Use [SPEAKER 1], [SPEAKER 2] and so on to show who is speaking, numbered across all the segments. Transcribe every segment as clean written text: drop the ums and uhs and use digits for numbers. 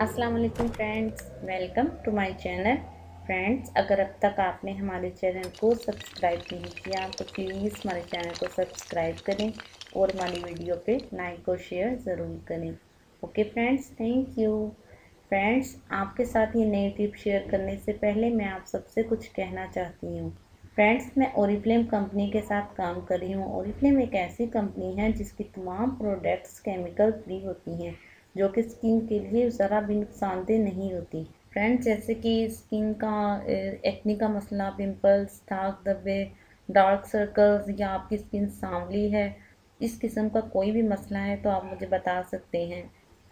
[SPEAKER 1] अस्सलाम वालेकुम friends, welcome to my channel. Friends, अगर अब तक आपने हमारे चैनल को सब्सक्राइब नहीं किया तो प्लीज़ हमारे चैनल को सब्सक्राइब करें और हमारी वीडियो पे लाइक और शेयर ज़रूर करें। Okay friends, thank you. Friends, आपके साथ ये नई टिप शेयर करने से पहले मैं आप सबसे कुछ कहना चाहती हूँ। फ्रेंड्स, मैं ओरिफ्लेम कंपनी के साथ काम कर रही हूँ। ओरिफ्लेम एक ऐसी कंपनी है जिसकी तमाम प्रोडक्ट्स केमिकल फ्री होती हैं, जो कि स्किन के लिए ज़रा भी नुकसानदेह नहीं होती। फ्रेंड्स, जैसे कि स्किन का एक्ने का मसला, पिंपल्स, दाग धब्बे, डार्क सर्कल्स या आपकी स्किन सांवली है, इस किस्म का कोई भी मसला है तो आप मुझे बता सकते हैं।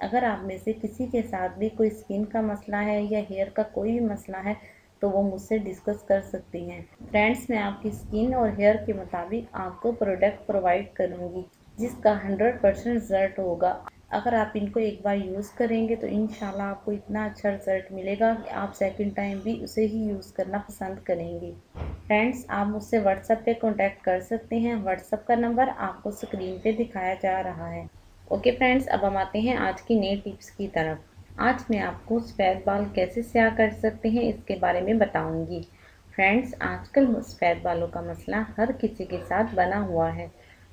[SPEAKER 1] अगर आप में से किसी के साथ भी कोई स्किन का मसला है या हेयर का कोई भी मसला है तो वो मुझसे डिस्कस कर सकती हैं। फ्रेंड्स, मैं आपकी स्किन और हेयर के मुताबिक आपको प्रोडक्ट प्रोवाइड करूँगी जिसका 100% रिजल्ट होगा। अगर आप इनको एक बार यूज़ करेंगे तो इंशाल्लाह आपको इतना अच्छा रिजल्ट मिलेगा कि आप सेकंड टाइम भी उसे ही यूज़ करना पसंद करेंगे। फ्रेंड्स, आप मुझसे व्हाट्सएप पे कांटेक्ट कर सकते हैं। व्हाट्सएप का नंबर आपको स्क्रीन पे दिखाया जा रहा है। ओके फ्रेंड्स, अब हम आते हैं आज की नई टिप्स की तरफ। आज मैं आपको सफ़ेद बाल कैसे स्याह कर सकते हैं इसके बारे में बताऊंगी। फ्रेंड्स, आजकल सफ़ेद बालों का मसला हर किसी के साथ बना हुआ है।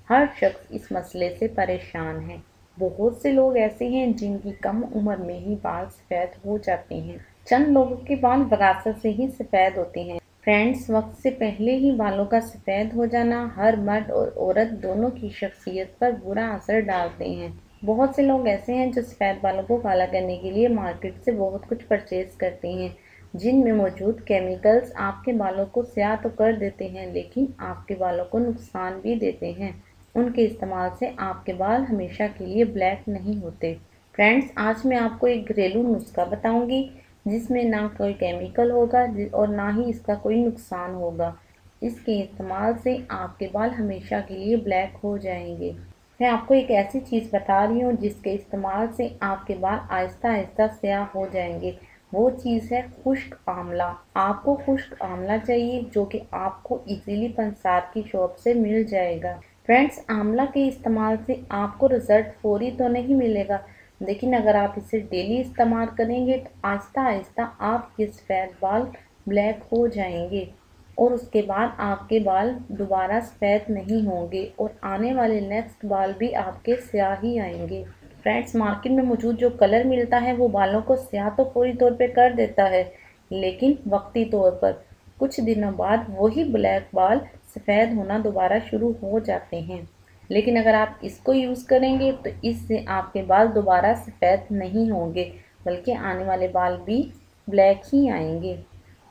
[SPEAKER 1] हर शख्स इस मसले से परेशान है। बहुत से लोग ऐसे हैं जिनकी कम उम्र में ही बाल सफ़ेद हो जाते हैं। चंद लोगों के बाल विरासत से ही सफ़ेद होते हैं। फ्रेंड्स, वक्त से पहले ही बालों का सफ़ेद हो जाना हर मर्द और औरत दोनों की शख्सियत पर बुरा असर डालते हैं। बहुत से लोग ऐसे हैं जो सफ़ेद बालों को काला करने के लिए मार्केट से बहुत कुछ परचेज करते हैं, जिनमें मौजूद केमिकल्स आपके बालों को स्याह तो कर देते हैं लेकिन आपके बालों को नुकसान भी देते हैं। उनके इस्तेमाल से आपके बाल हमेशा के लिए ब्लैक नहीं होते। फ्रेंड्स, आज मैं आपको एक घरेलू नुस्खा बताऊंगी जिसमें ना कोई केमिकल होगा और ना ही इसका कोई नुकसान होगा। इसके इस्तेमाल से आपके बाल हमेशा के लिए ब्लैक हो जाएंगे। मैं आपको एक ऐसी चीज़ बता रही हूँ जिसके इस्तेमाल से आपके बाल आहिस्ता आहिस्ता स्याह हो जाएंगे। वो चीज़ है खुश्क आंवला। आपको खुश्क आंवला चाहिए जो कि आपको इजीली पंसार की शॉप से मिल जाएगा। फ्रेंड्स, आंवला के इस्तेमाल से आपको रिजल्ट फौरी तो नहीं मिलेगा, लेकिन अगर आप इसे डेली इस्तेमाल करेंगे तो आहिस्ता आहिस्ता आपके सफ़ेद बाल ब्लैक हो जाएंगे और उसके बाद आपके बाल दोबारा सफ़ेद नहीं होंगे और आने वाले नेक्स्ट बाल भी आपके स्याह ही आएंगे। फ्रेंड्स, मार्केट में मौजूद जो कलर मिलता है वो बालों को स्याह तो पूरी तौर पे कर देता है, लेकिन वक्ती तौर पर कुछ दिनों बाद वही ब्लैक बाल सफ़ेद होना दोबारा शुरू हो जाते हैं। लेकिन अगर आप इसको यूज़ करेंगे तो इससे आपके बाल दोबारा सफ़ेद नहीं होंगे, बल्कि आने वाले बाल भी ब्लैक ही आएंगे।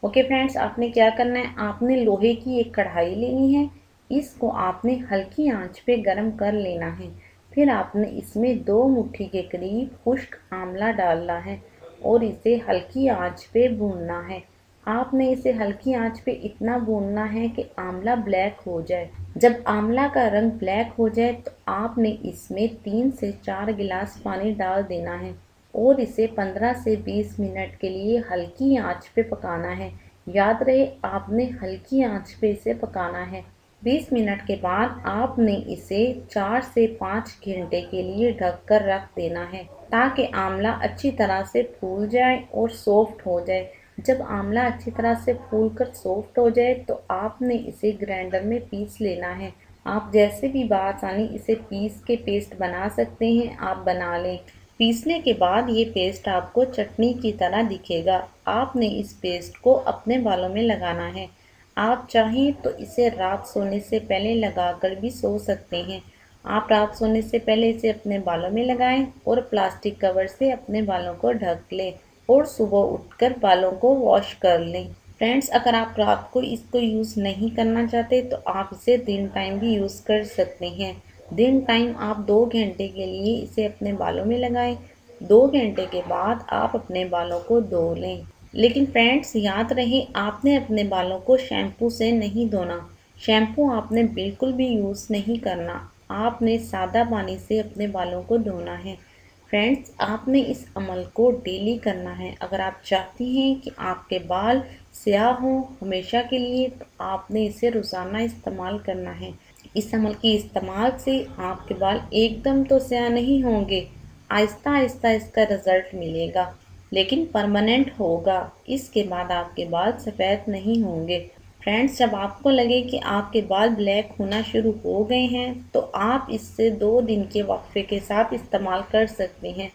[SPEAKER 1] ओके फ्रेंड्स, आपने क्या करना है, आपने लोहे की एक कढ़ाई लेनी है। इसको आपने हल्की आंच पे गरम कर लेना है। फिर आपने इसमें 2 मुट्ठी के करीब खुश्क आंवला डालना है और इसे हल्की आंच पे भूनना है। आपने इसे हल्की आंच पे इतना भूनना है कि आंवला ब्लैक हो जाए। जब आंवला का रंग ब्लैक हो जाए तो आपने इसमें 3 से 4 गिलास पानी डाल देना है और इसे 15 से 20 मिनट के लिए हल्की आंच पे पकाना है। याद रहे, आपने हल्की आंच पे इसे पकाना है। 20 मिनट के बाद आपने इसे 4 से 5 घंटे के लिए ढक कर रख देना है ताकि आंवला अच्छी तरह से फूल जाए और सॉफ्ट हो जाए। जब आंवला अच्छी तरह से फूल कर सॉफ्ट हो जाए तो आपने इसे ग्राइंडर में पीस लेना है। आप जैसे भी बासानी इसे पीस के पेस्ट बना सकते हैं, आप बना लें। पीसने के बाद ये पेस्ट आपको चटनी की तरह दिखेगा। आपने इस पेस्ट को अपने बालों में लगाना है। आप चाहें तो इसे रात सोने से पहले लगाकर भी सो सकते हैं। आप रात सोने से पहले इसे अपने बालों में लगाएं और प्लास्टिक कवर से अपने बालों को ढक लें और सुबह उठकर बालों को वॉश कर लें। फ्रेंड्स, अगर आप रात को इसको यूज़ नहीं करना चाहते तो आप इसे दिन टाइम भी यूज़ कर सकते हैं। दिन टाइम आप 2 घंटे के लिए इसे अपने बालों में लगाएं। 2 घंटे के बाद आप अपने बालों को धो लें। लेकिन फ्रेंड्स, याद रहे, आपने अपने बालों को शैम्पू से नहीं धोना। शैम्पू आपने बिल्कुल भी यूज़ नहीं करना। आपने सादा पानी से अपने बालों को धोना है। फ्रेंड्स, आपने इस अमल को डेली करना है। अगर आप चाहती हैं कि आपके बाल स्याह हों हमेशा के लिए तो आपने इसे रोज़ाना इस्तेमाल करना है। इस अमल के इस्तेमाल से आपके बाल एकदम तो स्याह नहीं होंगे, आहिस्ता आहिस्ता इसका रिज़ल्ट मिलेगा। लेकिन परमानेंट होगा। इसके बाद आपके बाल सफ़ेद नहीं होंगे। फ्रेंड्स, जब आपको लगे कि आपके बाल ब्लैक होना शुरू हो गए हैं तो आप इससे 2 दिन के वक्फे के साथ इस्तेमाल कर सकते हैं।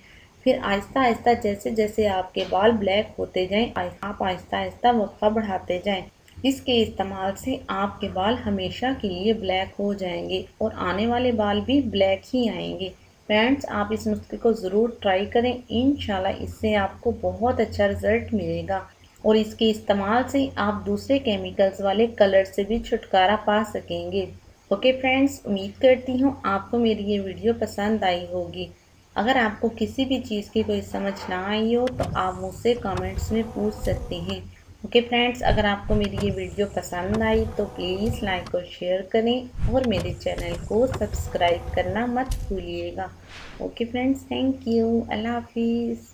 [SPEAKER 1] फिर आहिस्ता आहिस्ता जैसे जैसे आपके बाल ब्लैक होते जाएं, आप आहिस्ता आहिस्ता वक्फा बढ़ाते जाएं। इसके इस्तेमाल से आपके बाल हमेशा के लिए ब्लैक हो जाएंगे और आने वाले बाल भी ब्लैक ही आएंगे। फ्रेंड्स, आप इस नुस्खे को ज़रूर ट्राई करें। इंशाल्लाह इससे आपको बहुत अच्छा रिज़ल्ट मिलेगा और इसके इस्तेमाल से आप दूसरे केमिकल्स वाले कलर से भी छुटकारा पा सकेंगे। ओके फ्रेंड्स, उम्मीद करती हूँ आपको मेरी ये वीडियो पसंद आई होगी। अगर आपको किसी भी चीज़ की कोई समझ ना आई हो तो आप मुझसे कमेंट्स में पूछ सकते हैं। ओके फ्रेंड्स, अगर आपको मेरी ये वीडियो पसंद आई तो प्लीज़ लाइक और शेयर करें और मेरे चैनल को सब्सक्राइब करना मत भूलिएगा। Okay friends, thank you. अल्लाह हाफिज़।